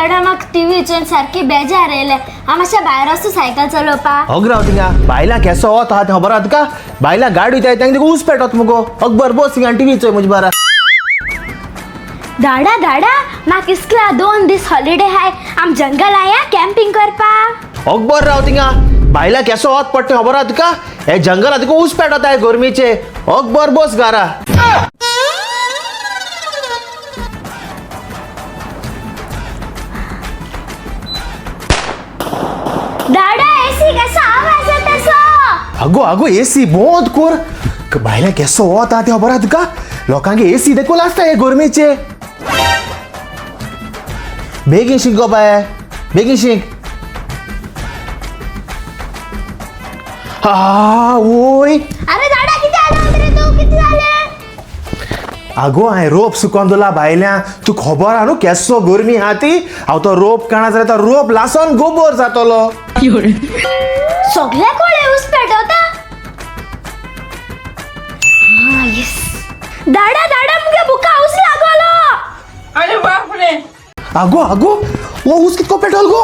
दाडा म्हाका टीव्ही चोवन सारकी बेजार येयले हांव मातशें भायर वचूं सायकल चलोवपाक अग राव थिंगा बायलां केसो वता हांव खबर आहा तुका बायलां गाडी वयताय तांकां तुका ऊस पेटत मुगो अकबर बस थिंगा टीव्ही चोय म्हज्या बारा दाडा दाडा म्हाका इसकला 2 दीस हॉलिडे हाय आम जंगल आया कॅम्पिंग करपाक अकबर राव थिंगा बायलां केसो वत पडटा खबर आहा तुका हे जंगलात तुका ऊस पेटताय गरमीचे अकबर बस घरा दाडा एसी कसा आवाज येता सो आगो आगो एसी बंद कर बायलां केसो वत आहा ते खबर आहा तुका लोकांगे एसी देखून आसता हे गरमीचे बेगीन शिंक गो बाय बेगीन शिंक हा ओय अरे दाडा किती आलं रे तू किती झाले आगो हांवें रोप सुकोवन दवरला बायल्यां तू खबर आहा न्हू केसो गरमी आहा ती हांव तो रोप काणा जाल्यार तो रोप लासन गोबर जातलो सगळे कोळे ऊस पेटवता हा यस दाडा दाडा मुगे बुका ऊस लागलो अरे बाप रे आगो आगो वो ऊस कितको पेटोल गो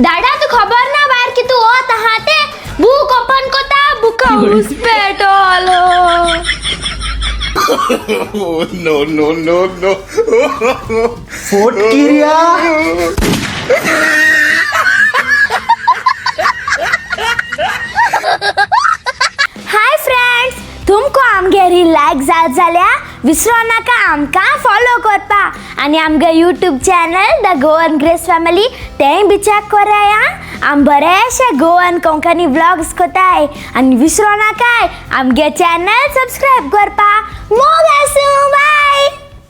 दाडा तू खबर ना भायर की तू ओत आहा ते बुक ओपन कोता बुका ऊस पेटवलो फोट किरिया हाय फ्रेंड्स तुमको आमगे रील लायक जात जाल्यार विसरो नाका आमकां फॉलो करपा आनी आमगे YouTube channel the Goan grace family तेंय बी चॅक कराय आम बरेशे गोवन कोंकणी व्लॉग्स कोताय आनी विसरो नाकाय आमगे चॅनल सबस्क्रायब करपा